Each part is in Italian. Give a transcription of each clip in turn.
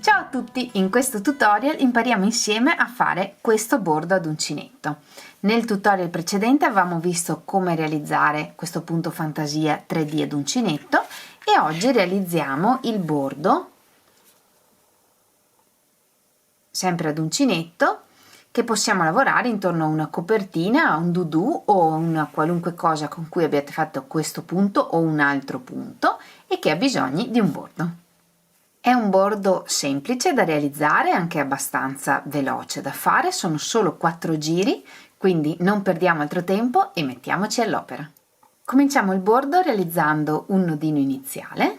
Ciao a tutti! In questo tutorial impariamo insieme a fare questo bordo ad uncinetto. Nel tutorial precedente avevamo visto come realizzare questo punto fantasia 3D ad uncinetto e oggi realizziamo il bordo sempre ad uncinetto che possiamo lavorare intorno a una copertina, a un doudou o una qualunque cosa con cui abbiate fatto questo punto o un altro punto e che ha bisogno di un bordo. È un bordo semplice da realizzare, anche abbastanza veloce da fare, sono solo 4 giri, quindi non perdiamo altro tempo e mettiamoci all'opera. Cominciamo il bordo realizzando un nodino iniziale.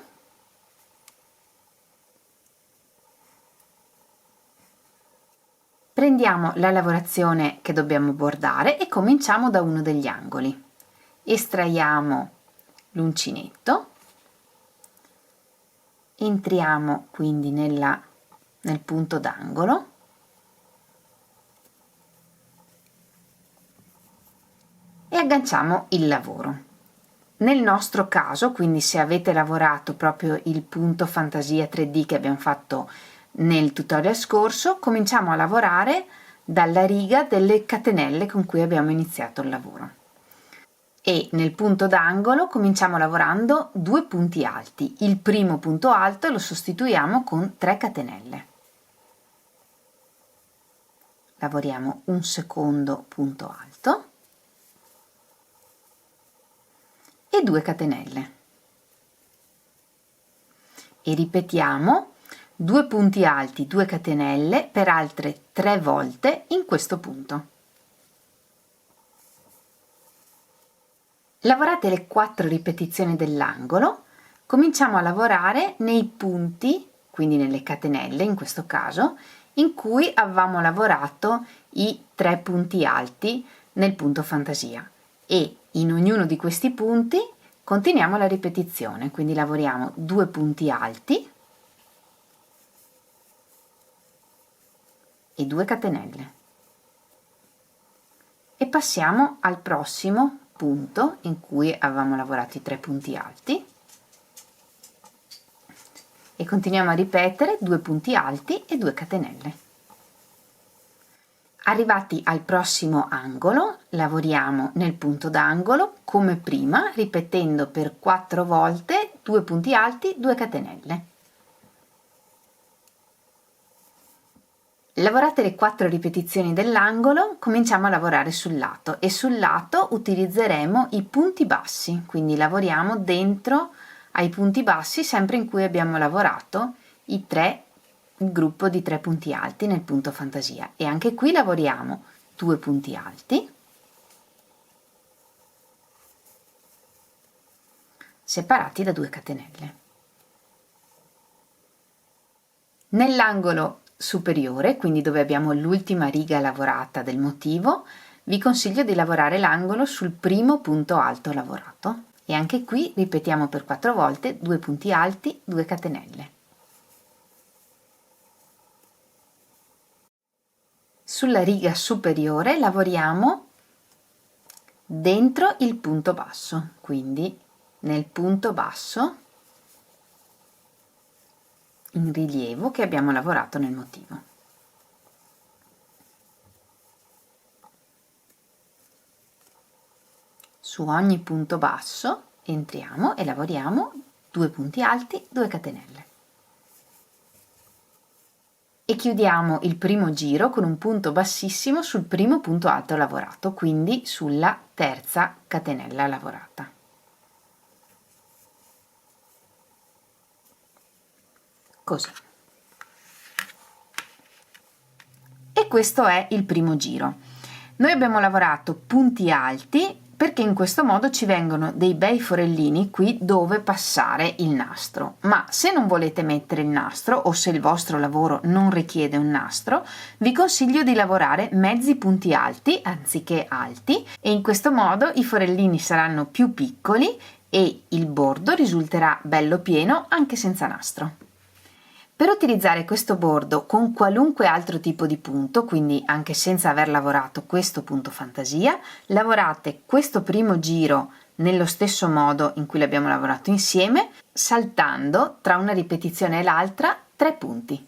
Prendiamo la lavorazione che dobbiamo bordare e cominciamo da uno degli angoli. Estraiamo l'uncinetto. Entriamo quindi nel punto d'angolo e agganciamo il lavoro. Nel nostro caso, quindi se avete lavorato proprio il punto fantasia 3D che abbiamo fatto nel tutorial scorso, cominciamo a lavorare dalla riga delle catenelle con cui abbiamo iniziato il lavoro. E nel punto d'angolo cominciamo lavorando 2 punti alti. Il primo punto alto lo sostituiamo con 3 catenelle. Lavoriamo un secondo punto alto e 2 catenelle. E ripetiamo 2 punti alti, 2 catenelle per altre 3 volte in questo punto. Lavorate le 4 ripetizioni dell'angolo, cominciamo a lavorare nei punti, quindi nelle catenelle in questo caso, in cui avevamo lavorato i 3 punti alti nel punto fantasia e in ognuno di questi punti continuiamo la ripetizione, quindi lavoriamo 2 punti alti e 2 catenelle e passiamo al prossimo punto in cui avevamo lavorato i 3 punti alti e continuiamo a ripetere 2 punti alti e 2 catenelle. Arrivati al prossimo angolo lavoriamo nel punto d'angolo come prima, ripetendo per 4 volte 2 punti alti, 2 catenelle. Lavorate le 4 ripetizioni dell'angolo, cominciamo a lavorare sul lato e sul lato utilizzeremo i punti bassi, quindi lavoriamo dentro ai punti bassi sempre in cui abbiamo lavorato il gruppo di 3 punti alti nel punto fantasia e anche qui lavoriamo 2 punti alti, separati da 2 catenelle. Nell'angolo superiore, quindi dove abbiamo l'ultima riga lavorata del motivo, vi consiglio di lavorare l'angolo sul primo punto alto lavorato e anche qui ripetiamo per 4 volte 2 punti alti, 2 catenelle. Sulla riga superiore lavoriamo dentro il punto basso, quindi nel punto basso in rilievo che abbiamo lavorato nel motivo. Su ogni punto basso entriamo e lavoriamo 2 punti alti, 2 catenelle. E chiudiamo il primo giro con un punto bassissimo sul primo punto alto lavorato, quindi sulla terza catenella lavorata. Così. E questo è il primo giro. Noi abbiamo lavorato punti alti perché in questo modo ci vengono dei bei forellini qui dove passare il nastro, ma se non volete mettere il nastro o se il vostro lavoro non richiede un nastro, vi consiglio di lavorare mezzi punti alti anziché alti e in questo modo i forellini saranno più piccoli e il bordo risulterà bello pieno anche senza nastro. Per utilizzare questo bordo con qualunque altro tipo di punto, quindi anche senza aver lavorato questo punto fantasia, lavorate questo primo giro nello stesso modo in cui l'abbiamo lavorato insieme, saltando tra una ripetizione e l'altra 3 punti.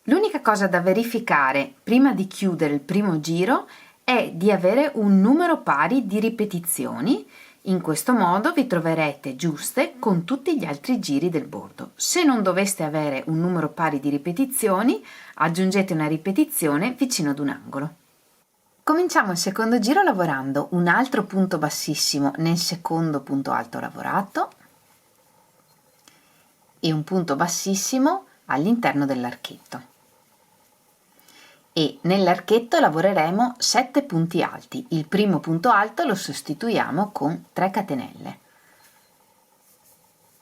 L'unica cosa da verificare prima di chiudere il primo giro è di avere un numero pari di ripetizioni. In questo modo vi troverete giuste con tutti gli altri giri del bordo. Se non doveste avere un numero pari di ripetizioni, aggiungete una ripetizione vicino ad un angolo. Cominciamo il secondo giro lavorando un altro punto bassissimo nel secondo punto alto lavorato e un punto bassissimo all'interno dell'archetto. E nell'archetto lavoreremo 7 punti alti. Il primo punto alto lo sostituiamo con 3 catenelle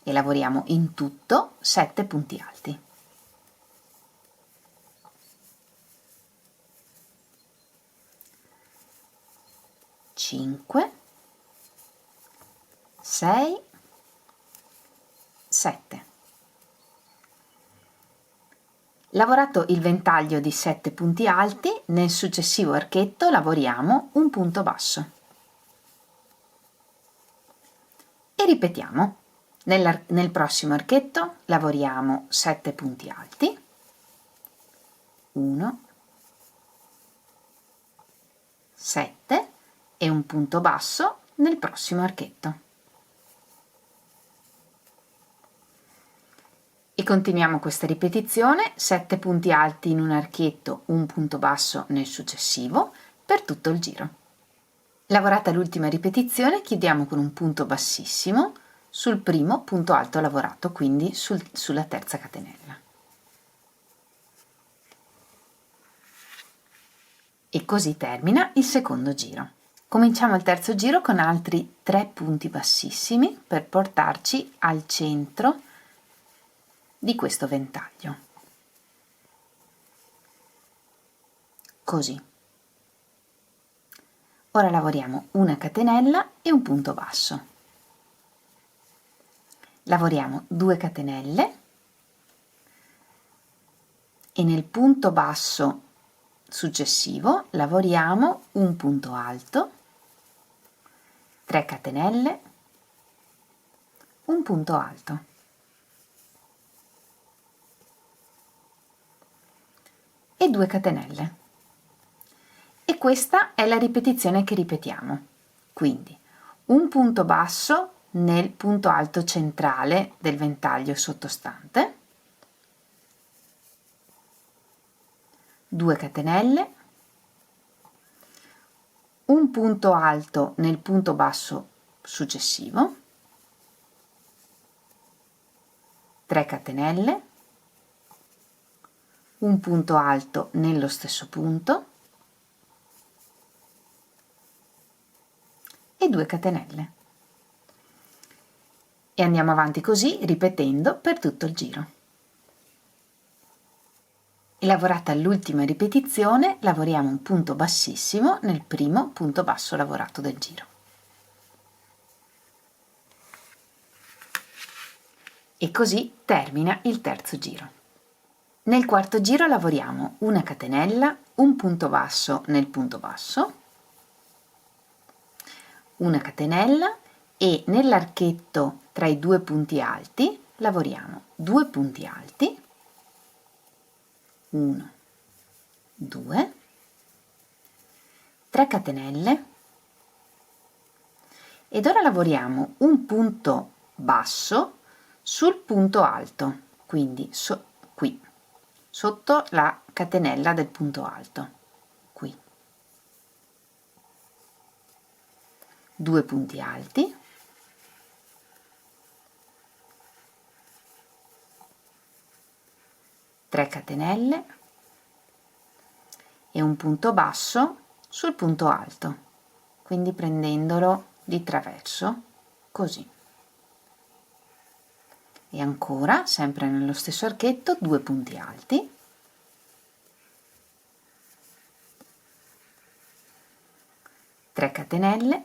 e lavoriamo in tutto 7 punti alti. Cinque, 6, 7. Lavorato il ventaglio di 7 punti alti, nel successivo archetto lavoriamo un punto basso. E ripetiamo. Nel prossimo archetto lavoriamo 7 punti alti. 1, 7 e un punto basso nel prossimo archetto. E continuiamo questa ripetizione, 7 punti alti in un archetto, un punto basso nel successivo, per tutto il giro. Lavorata l'ultima ripetizione, chiudiamo con un punto bassissimo sul primo punto alto lavorato, quindi sulla terza catenella. E così termina il secondo giro. Cominciamo il terzo giro con altri 3 punti bassissimi per portarci al centro di questo ventaglio, così. Ora lavoriamo una catenella e un punto basso, lavoriamo 2 catenelle e nel punto basso successivo lavoriamo un punto alto, 3 catenelle, un punto alto. E 2 catenelle. E questa è la ripetizione che ripetiamo. Quindi un punto basso nel punto alto centrale del ventaglio sottostante, 2 catenelle, un punto alto nel punto basso successivo, 3 catenelle, un punto alto nello stesso punto e 2 catenelle. E andiamo avanti così, ripetendo per tutto il giro. E lavorata l'ultima ripetizione, lavoriamo un punto bassissimo nel primo punto basso lavorato del giro. E così termina il terzo giro. Nel quarto giro lavoriamo una catenella, un punto basso nel punto basso, una catenella e nell'archetto tra i 2 punti alti lavoriamo 2 punti alti, 1, 2, 3 catenelle ed ora lavoriamo un punto basso sul punto alto, quindi qui, sotto la catenella del punto alto, qui. 2 punti alti, 3 catenelle e un punto basso sul punto alto, quindi prendendolo di traverso, così. E ancora, sempre nello stesso archetto, 2 punti alti, 3 catenelle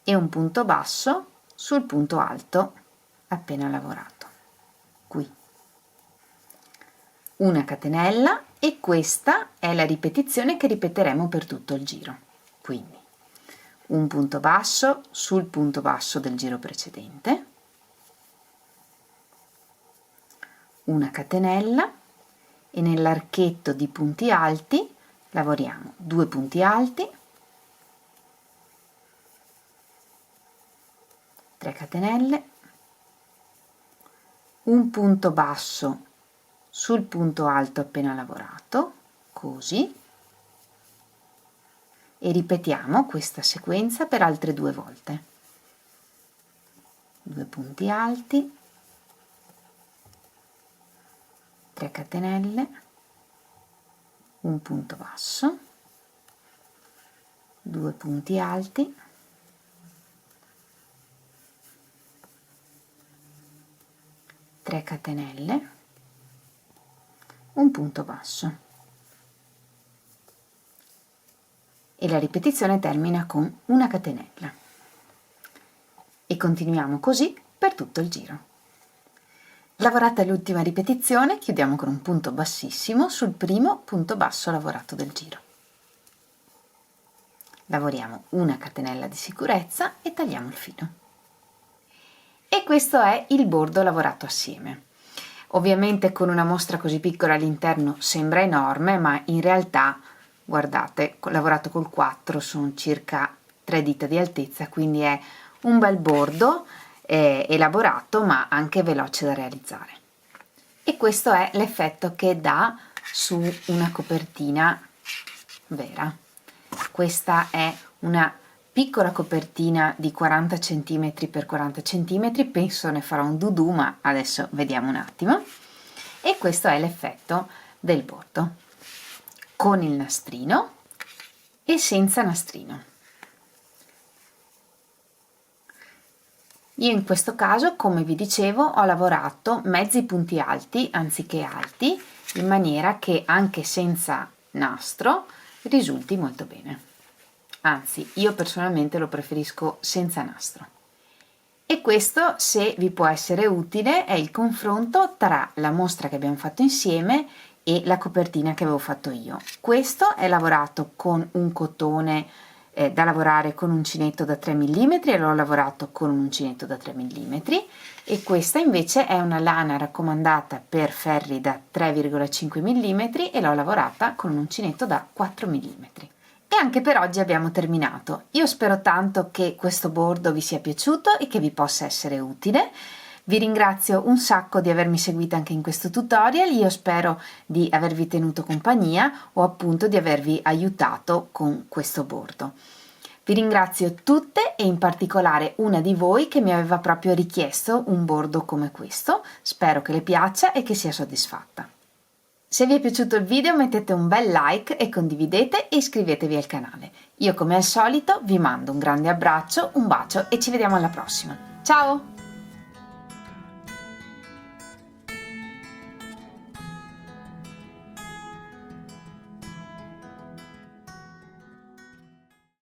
e un punto basso sul punto alto appena lavorato, qui. Una catenella e questa è la ripetizione che ripeteremo per tutto il giro. Quindi un punto basso sul punto basso del giro precedente, una catenella e nell'archetto di punti alti lavoriamo 2 punti alti, 3 catenelle, un punto basso sul punto alto appena lavorato, così, e ripetiamo questa sequenza per altre 2 volte. 2 punti alti, 3 catenelle, un punto basso, 2 punti alti, 3 catenelle, un punto basso, e la ripetizione termina con una catenella, e continuiamo così per tutto il giro. Lavorata l'ultima ripetizione, chiudiamo con un punto bassissimo sul primo punto basso lavorato del giro. Lavoriamo una catenella di sicurezza e tagliamo il filo. E questo è il bordo lavorato assieme. Ovviamente con una mostra così piccola all'interno sembra enorme, ma in realtà, guardate, lavorato col 4 sono circa 3 dita di altezza, quindi è un bel bordo elaborato ma anche veloce da realizzare. E questo è l'effetto che dà su una copertina vera. Questa è una piccola copertina di 40 cm x 40 cm, penso ne farò un doudou, ma adesso vediamo un attimo. E questo è l'effetto del bordo, con il nastrino e senza nastrino. Io in questo caso, come vi dicevo, ho lavorato mezzi punti alti anziché alti, in maniera che anche senza nastro risulti molto bene. Anzi, io personalmente lo preferisco senza nastro. E questo, se vi può essere utile, è il confronto tra la mostra che abbiamo fatto insieme e la copertina che avevo fatto io. Questo è lavorato con un cotone da lavorare con uncinetto da 3 mm e l'ho lavorato con un uncinetto da 3 mm, e questa invece è una lana raccomandata per ferri da 3,5 mm e l'ho lavorata con un uncinetto da 4 mm. E anche per oggi abbiamo terminato. Io spero tanto che questo bordo vi sia piaciuto e che vi possa essere utile. Vi ringrazio un sacco di avermi seguita anche in questo tutorial, io spero di avervi tenuto compagnia o appunto di avervi aiutato con questo bordo. Vi ringrazio tutte e in particolare una di voi che mi aveva proprio richiesto un bordo come questo, spero che le piaccia e che sia soddisfatta. Se vi è piaciuto il video mettete un bel like e condividete e iscrivetevi al canale. Io come al solito vi mando un grande abbraccio, un bacio e ci vediamo alla prossima. Ciao!